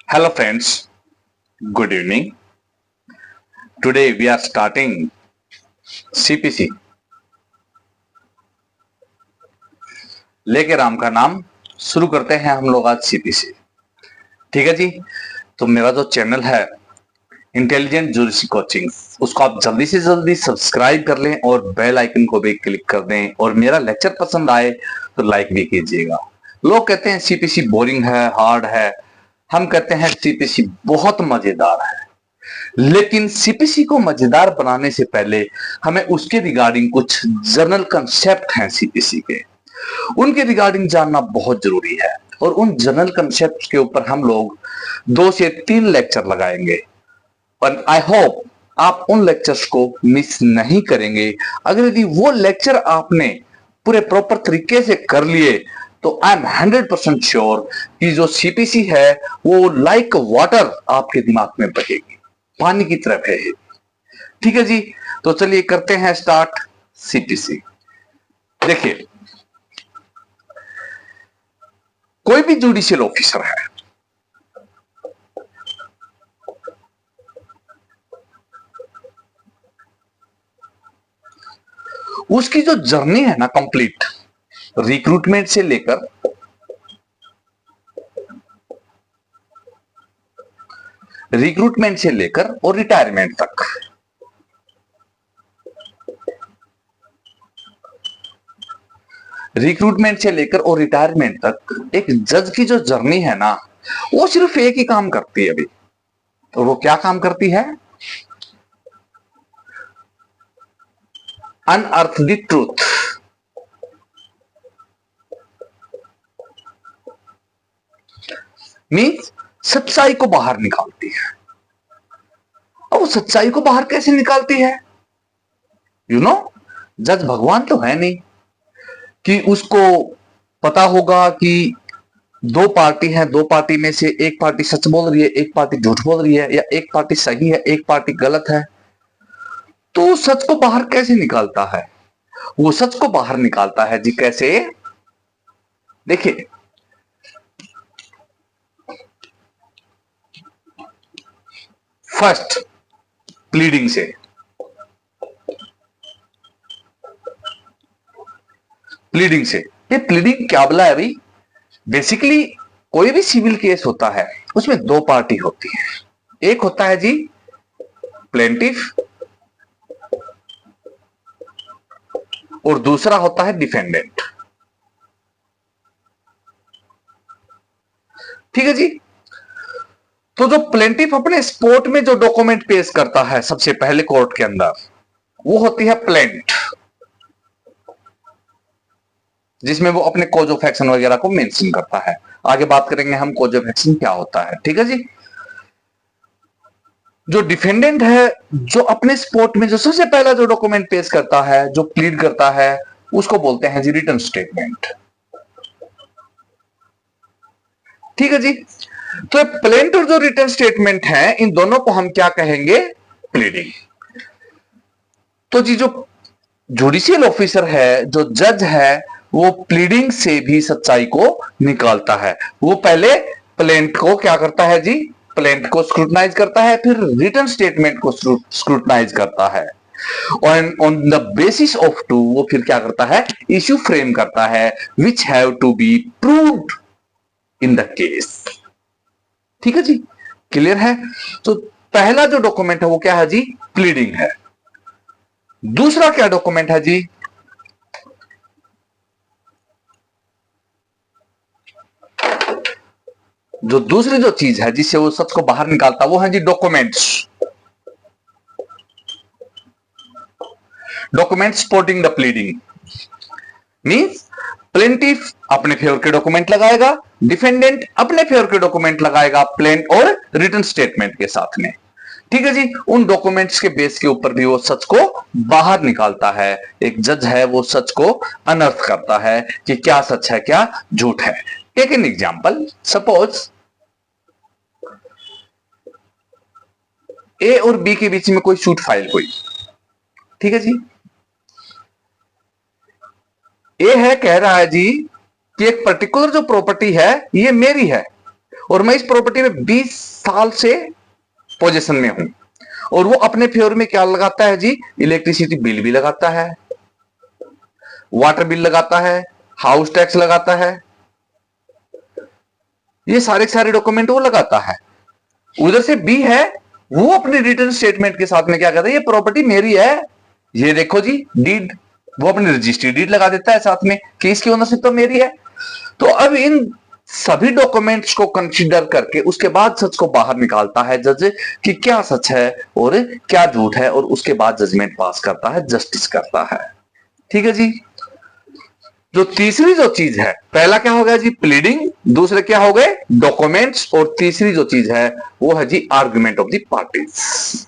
Hello friends, good evening. Today we are starting CPC. लेके राम का नाम शुरू करते हैं हम लोग आज CPC। ठीक है जी। तो मेरा जो चैनल है इंटेलिजेंट ज्यूडिशरी कोचिंग, उसको आप जल्दी से जल्दी सब्सक्राइब कर लें और बेल आइकन को भी क्लिक कर दें और मेरा लेक्चर पसंद आए तो लाइक भी कीजिएगा। लोग कहते हैं CPC बोरिंग है, हार्ड है। हम कहते हैं CPC बहुत मजेदार है, लेकिन CPC को मजेदार बनाने से पहले हमें उसके रिगार्डिंग कुछ जनरल कंसेप्ट हैं CPC के, उनके रिगार्डिंग जानना बहुत जरूरी है। और उन जनरल कंसेप्ट के ऊपर हम लोग 2 से 3 लेक्चर लगाएंगे और आई होप आप उन लेक्चर्स को मिस नहीं करेंगे। अगर यदि वो लेक्चर आपने पूरे प्रॉपर तरीके से कर लिए तो आई एम 100% श्योर कि जो CPC है वो लाइक वाटर आपके दिमाग में बहेगी, पानी की तरह बहेगी। ठीक है जी। तो चलिए करते हैं स्टार्ट CPC। देखिए, कोई भी जुडिशियल ऑफिसर है, उसकी जो जर्नी है ना कंप्लीट, रिक्रूटमेंट से लेकर और रिटायरमेंट तक, एक जज की जो जर्नी है ना, वो सिर्फ एक ही काम करती है अभी। तो वो क्या काम करती है? Unearth the truth. मीन्स सच्चाई को बाहर निकालती है। अब वो सच्चाई को बाहर कैसे निकालती है? जज भगवान तो है नहीं कि उसको पता होगा कि 2 पार्टी है, 2 पार्टी में से एक पार्टी सच बोल रही है, एक पार्टी झूठ बोल रही है, या एक पार्टी सही है, एक पार्टी गलत है। तो सच को बाहर कैसे निकालता है? वो सच को बाहर निकालता है जी कैसे? देखिए, फर्स्ट प्लीडिंग से। ये प्लीडिंग क्या बोला है अभी? बेसिकली कोई भी सिविल केस होता है उसमें 2 पार्टी होती है। एक होता है जी प्लेंटिफ और दूसरा होता है डिफेंडेंट। ठीक है जी। तो जो प्लेंटिफ अपने स्पोर्ट में जो डॉक्यूमेंट पेश करता है सबसे पहले कोर्ट के अंदर, वो होती है प्लेंट, जिसमें वो अपने कॉज ऑफ एक्शन वगैरह को मेंशन करता है। आगे बात करेंगे हम कॉज ऑफ एक्शन क्या होता है। ठीक है जी। जो डिफेंडेंट है, जो अपने स्पोर्ट में जो सबसे पहला जो डॉक्यूमेंट पेश करता है, जो प्लीड करता है, उसको बोलते हैं जी रिटन स्टेटमेंट। ठीक है जी। तो प्लेंट और जो रिटन स्टेटमेंट है, इन दोनों को हम क्या कहेंगे? प्लीडिंग। तो जी जो जुडिशियल ऑफिसर है, जो जज है, वो प्लीडिंग से भी सच्चाई को निकालता है। वो पहले प्लेंट को क्या करता है जी? प्लेंट को स्क्रूटनाइज करता है, फिर रिटन स्टेटमेंट को स्क्रूटनाइज करता है, और on the basis of to वो फिर क्या करता है? इश्यू फ्रेम करता है, which have to be proved in the case. ठीक है जी। क्लियर है? तो पहला जो डॉक्यूमेंट है वो क्या है जी? प्लीडिंग है। दूसरा क्या डॉक्यूमेंट है जी? जो दूसरी जो चीज है जिससे वो सच को बाहर निकालता, वो है जी documents. Supporting the pleading. Means plaintiff अपने फेवर के डॉक्यूमेंट लगाएगा, डिफेंडेंट अपने फेवर के डॉक्यूमेंट लगाएगा, प्लेंट और रिटन स्टेटमेंट के साथ में। ठीक है जी। उन डॉक्यूमेंट्स के बेस के ऊपर भी वो सच को बाहर निकालता है। एक जज है, वो सच को अनर्थ करता है कि क्या सच है, क्या झूठ है। टेक एन एग्जांपल, सपोज ए और बी के बीच में कोई सूट फाइल हुई। ठीक है जी। ए है, कह रहा है जी कि एक पर्टिकुलर जो प्रॉपर्टी है ये मेरी है, और मैं इस प्रॉपर्टी में 20 साल से पोजीशन में हूं, और वो अपने फेवर में क्या लगाता है जी, इलेक्ट्रिसिटी बिल भी लगाता है, वाटर बिल लगाता है, हाउस टैक्स लगाता है, ये सारे सारे डॉक्यूमेंट वो लगाता है। उधर से बी है, वो अपने रिटर्न स्टेटमेंट के साथ में क्या कहता है, ये प्रॉपर्टी मेरी है, ये देखो जी डीड, वो अपनी रजिस्ट्री डीड लगा देता है साथ में कि इसकी ओनरशिप तो मेरी है। तो अब इन सभी डॉक्यूमेंट्स को कंसीडर करके उसके बाद सच को बाहर निकालता है जज कि क्या सच है और क्या झूठ है, और उसके बाद जजमेंट पास करता है, जस्टिस करता है। ठीक है जी। जो तीसरी जो चीज है, पहला क्या हो गया जी प्लीडिंग, दूसरे क्या हो गए डॉक्यूमेंट्स, और तीसरी जो चीज है वो है जी आर्गुमेंट ऑफ द पार्टीज।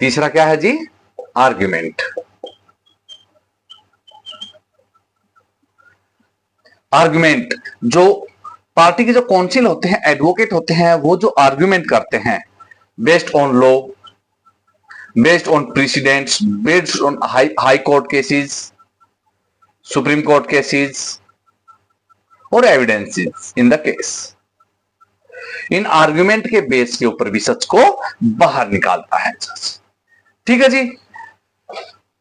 तीसरा क्या है जी, आर्गुमेंट। आर्गुमेंट, जो पार्टी के जो काउंसिल होते हैं, एडवोकेट होते हैं, वो जो आर्गुमेंट करते हैं based on law, based on precedents, based on high court cases, supreme court cases और एविडेंसेस इन द केस, इन आर्गुमेंट के बेस के ऊपर भी सच को बाहर निकालता है जज। ठीक है जी।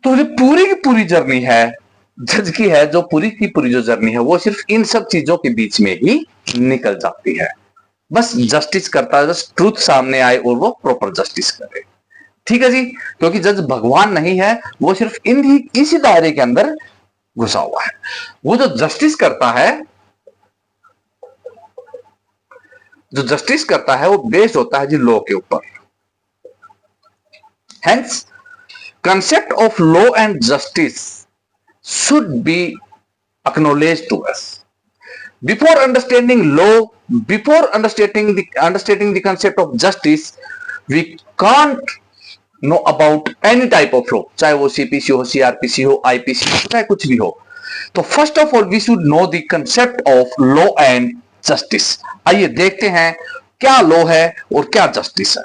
तो ये पूरी की पूरी जर्नी है जज की है, जो पूरी की पूरी जो जर्नी है वो सिर्फ इन सब चीजों के बीच में ही निकल जाती है। बस जस्टिस करता है, जस्ट ट्रूथ सामने आए और वो प्रॉपर जस्टिस करे। ठीक है जी। क्योंकि जज भगवान नहीं है, वो सिर्फ इसी दायरे के अंदर घुसा हुआ है। वो जो जस्टिस करता है, जो जस्टिस करता है वो बेस्ड होता है जी लॉ के ऊपर। Hence concept of law and justice should be acknowledged to us. Before understanding law, before understanding the concept of justice, we can't know about any type of law, चाहे वो CPC हो, CrPC हो, IPC हो, चाहे कुछ भी हो। तो first of all we should know the concept of law and justice. आइए देखते हैं क्या लॉ है और क्या जस्टिस है।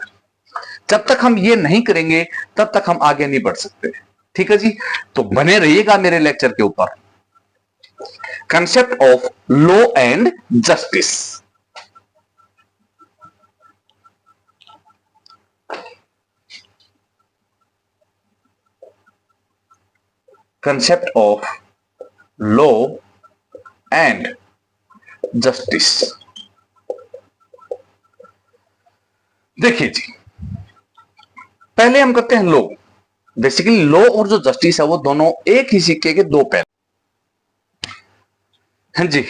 जब तक हम ये नहीं करेंगे तब तक हम आगे नहीं बढ़ सकते। ठीक है जी। तो बने रहिएगा मेरे लेक्चर के ऊपर। Concept of law and justice. Concept of law and justice. देखिए जी, पहले हम करते हैं लॉ। बेसिकली लॉ और जो जस्टिस है वो दोनों एक ही सिक्के के दो पहलू हैं जी।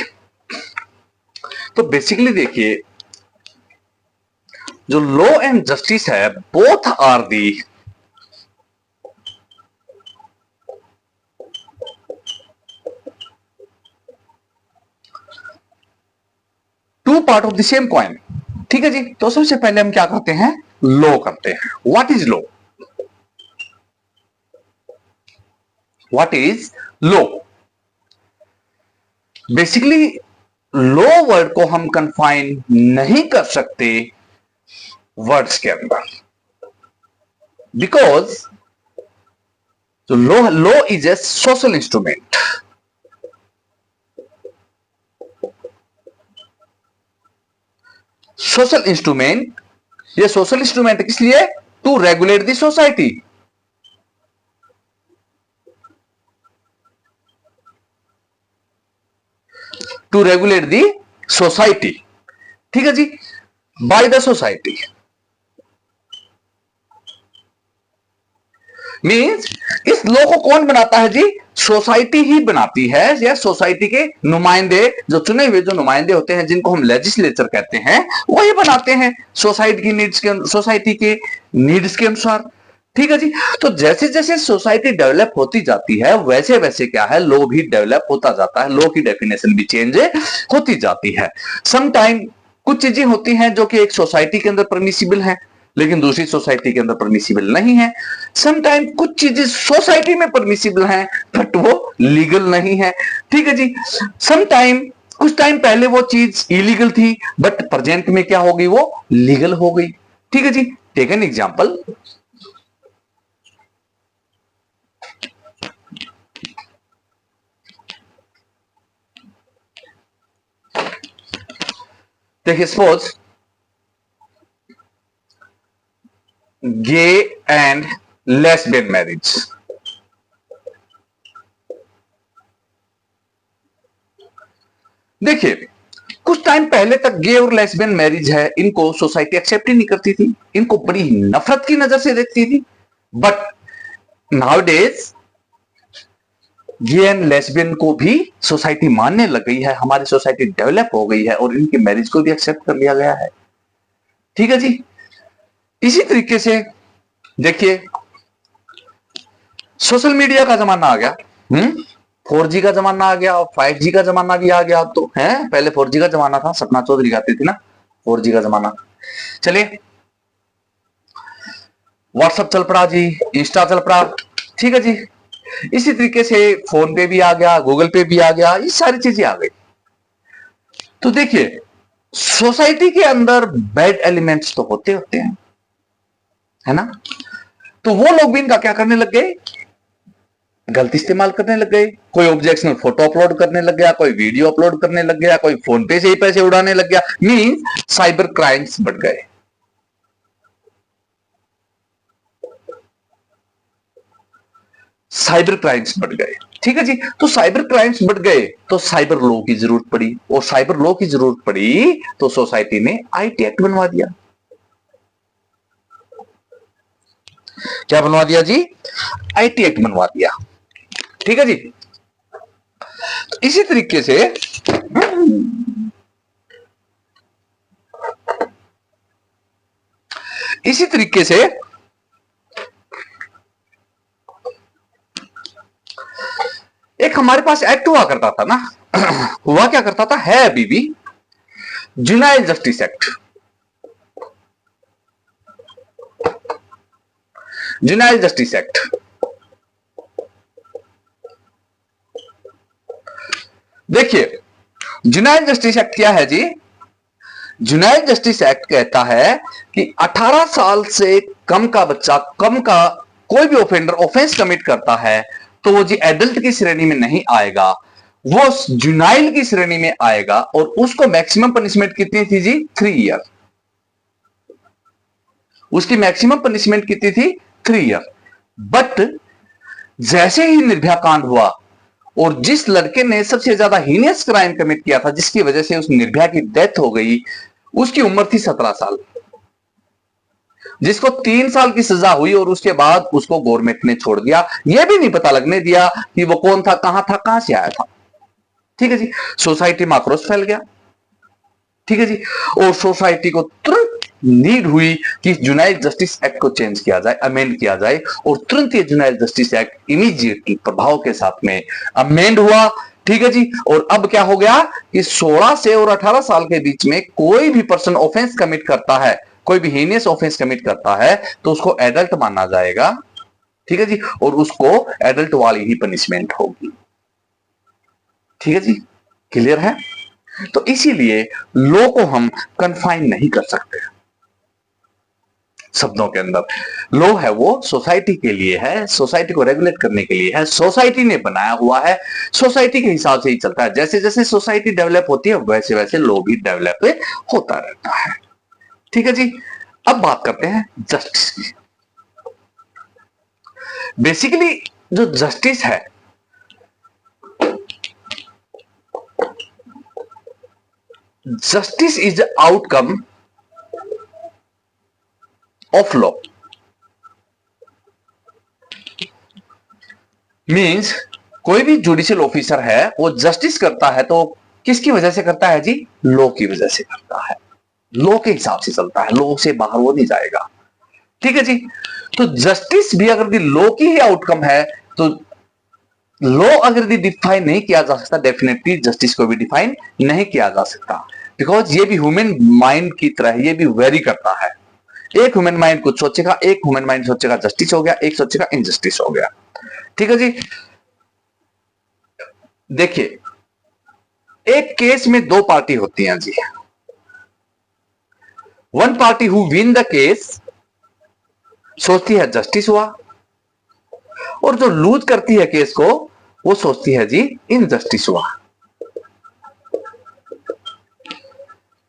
तो बेसिकली देखिए, जो लॉ एंड जस्टिस है, both are the two part of the same coin. ठीक है जी। तो सबसे पहले हम क्या करते हैं, लॉ करते हैं। What is law? What is law? Basically law word को हम कंफाइन नहीं कर सकते वर्ड्स के अंदर, बिकॉज तो law is a social instrument. Social instrument, ये सोशल इंस्ट्रूमेंट किस लिए? To regulate the society. To regulate the society. ठीक है जी। बाय द सोसाइटी मीन्स इस लॉ को कौन बनाता है जी? सोसाइटी ही बनाती है, या सोसाइटी के नुमाइंदे, जो चुने हुए जो नुमाइंदे होते हैं, जिनको हम लेजिस्लेचर कहते हैं, वही बनाते हैं सोसाइटी की नीड्स के, सोसाइटी के नीड्स के अनुसार। ठीक है जी। तो जैसे जैसे सोसाइटी डेवलप होती जाती है वैसे वैसे क्या है, लॉ भी डेवलप होता जाता है, लॉ की डेफिनेशन भी चेंज होती जाती है। समटाइम कुछ चीजें होती हैं जो कि एक सोसाइटी के अंदर परमिसिबल है लेकिन दूसरी सोसाइटी के अंदर परमिसिबल नहीं है। समटाइम कुछ चीजें सोसाइटी में परमिसिबल हैं बट वो लीगल नहीं है। ठीक है जी। समटाइम कुछ टाइम पहले वो चीज इलीगल थी बट प्रेजेंट में क्या हो गई, वो लीगल हो गई। ठीक है जी। Take an example. देखिए suppose gay and lesbian marriage, देखिए कुछ टाइम पहले तक गे और लेस्बियन मैरिज है, इनको सोसाइटी एक्सेप्ट ही नहीं करती थी, इनको बड़ी नफरत की नजर से देखती थी। But nowadays gay and lesbian को भी सोसाइटी मानने लग गई है, हमारी सोसाइटी डेवलप हो गई है और इनकी मैरिज को भी एक्सेप्ट कर लिया गया है। ठीक है जी। इसी तरीके से देखिए सोशल मीडिया का जमाना आ गया, 4G का जमाना आ गया और 5G का जमाना भी आ गया। अब तो है, पहले 4G का जमाना था, सपना चौधरी गाती थी ना 4G का जमाना। चलिए व्हाट्सएप चल पड़ा जी, इंस्टा चल पड़ा, ठीक है जी। इसी तरीके से फोन पे भी आ गया, गूगल पे भी आ गया, ये सारी चीजें आ गई। तो देखिए सोसाइटी के अंदर बैड एलिमेंट्स तो होते होते हैं, है ना। तो वो लोग भी इनका क्या करने लग गए, गलत इस्तेमाल करने लग गए। कोई ऑब्जेक्शनल फोटो अपलोड करने लग गया, कोई वीडियो अपलोड करने लग गया, कोई फोन पे से ही पैसे उड़ाने लग गया। मींस साइबर क्राइम्स बढ़ गए। साइबर क्राइम्स बढ़ गए, ठीक है जी। तो साइबर क्राइम्स बढ़ गए तो साइबर लॉ की जरूरत पड़ी, और साइबर लॉ की जरूरत पड़ी तो सोसाइटी ने आईटी एक्ट बनवा दिया। क्या बनवा दिया जी, आईटी एक्ट बनवा दिया, ठीक है जी। तो इसी तरीके से एक हमारे पास एक्ट हुआ करता था ना, हुआ क्या करता था, है अभी भी, जुनाइल जस्टिस एक्ट। जुनाइल जस्टिस एक्ट, देखिए जुनाइल जस्टिस एक्ट क्या है जी। जुनाइल जस्टिस एक्ट कहता है कि 18 साल से कम का बच्चा, कम का कोई भी ऑफेंडर ऑफेंस कमिट करता है तो वो जी एडल्ट की श्रेणी में नहीं आएगा, वो जुनाइल की श्रेणी में आएगा। और उसको मैक्सिमम पनिशमेंट कितनी थी जी, 3 ईयर। उसकी मैक्सिमम पनिशमेंट कितनी थी, 3 ईयर। बट जैसे ही निर्भया कांड हुआ और जिस लड़के ने सबसे ज्यादा हीनियस क्राइम कमिट किया था, जिसकी वजह से उस निर्भया की डेथ हो गई, उसकी उम्र थी 17 साल, जिसको 3 साल की सजा हुई और उसके बाद उसको गवर्नमेंट ने छोड़ दिया। यह भी नहीं पता लगने दिया कि वो कौन था, कहां से आया था। ठीक है जी। सोसाइटी में आक्रोश फैल गया, ठीक है जी। और सोसाइटी को तुरंत नीड हुई कि जुनाइल जस्टिस एक्ट को चेंज किया जाए, अमेंड किया जाए। और तुरंत ये जुनाइल जस्टिस एक्ट इमीडिएटली प्रभाव के साथ में अमेंड हुआ, ठीक है जी। और अब क्या हो गया कि 16 से और 18 साल के बीच में कोई भी पर्सन ऑफेंस कमिट करता है, कोई भी हीनियस ऑफेंस कमिट करता है तो उसको एडल्ट माना जाएगा, ठीक है जी। और उसको एडल्ट वाली ही पनिशमेंट होगी, ठीक है जी। क्लियर है। तो इसीलिए लॉ को हम कन्फाइन नहीं कर सकते शब्दों के अंदर। लॉ है वो सोसाइटी के लिए है, सोसाइटी को रेगुलेट करने के लिए है, सोसाइटी ने बनाया हुआ है, सोसाइटी के हिसाब से ही चलता है। जैसे जैसे सोसाइटी डेवलप होती है वैसे वैसे लॉ भी डेवलप होता रहता है, ठीक है जी। अब बात करते हैं जस्टिस की। बेसिकली जो जस्टिस है, justice is the outcome of law. Means कोई भी जुडिशियल ऑफिसर है वो जस्टिस करता है तो किसकी वजह से करता है जी, लॉ की वजह से करता है, लॉ के हिसाब से चलता है, लॉ से बाहर वो नहीं जाएगा, ठीक है जी। तो जस्टिस भी अगर लॉ की ही आउटकम है तो लॉ अगर डिफाइन नहीं किया जा सकता, डेफिनेटली जस्टिस को भी डिफाइन नहीं किया जा सकता। बिकॉज ये भी ह्यूमन माइंड की तरह ये भी वेरी करता है। एक ह्यूमन माइंड कुछ सोचेगा, एक ह्यूमन माइंड सोचेगा जस्टिस हो गया, एक सोचेगा इनजस्टिस हो गया, ठीक है जी। देखिए एक केस में दो पार्टी होती हैं जी। One party who win the case सोचती है जस्टिस हुआ, और जो लूज करती है केस को वो सोचती है जी इनजस्टिस हुआ।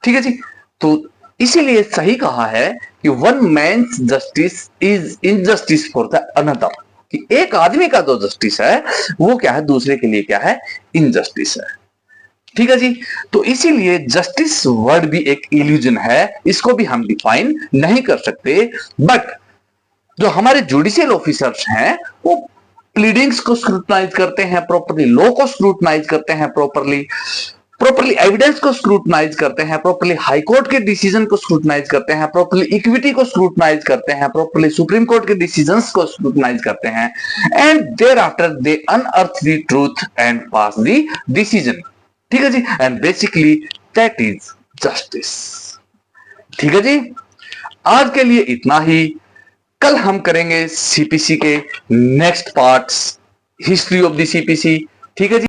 ठीक है जी। तो इसीलिए सही कहा है कि one man's justice is injustice for the another, कि एक आदमी का जो जस्टिस है वो क्या है, दूसरे के लिए क्या है, इनजस्टिस है। ठीक है जी। तो इसीलिए जस्टिस वर्ड भी एक इल्यूजन है, इसको भी हम डिफाइन नहीं कर सकते। बट जो हमारे जुडिशियल ऑफिसर्स हैं वो प्लीडिंग्स को स्क्रूटनाइज करते हैं प्रॉपरली, लॉ को स्क्रूटनाइज करते हैं प्रॉपरली, प्रॉपरली एविडेंस को स्क्रूटनाइज करते हैं, प्रॉपरली हाई कोर्ट के डिसीजन को स्क्रूटनाइज करते हैं, प्रॉपरली इक्विटी को स्क्रूटनाइज करते हैं, प्रॉपरली सुप्रीम कोर्ट के डिसीजंस को स्क्रूटनाइज करते हैं, and thereafter they unearth the truth and pass the decision. ठीक है जी। And basically that is justice. ठीक है जी। आज के लिए इतना ही। कल हम करेंगे सीपीसी के next parts, history of the CPC. ठीक है जी।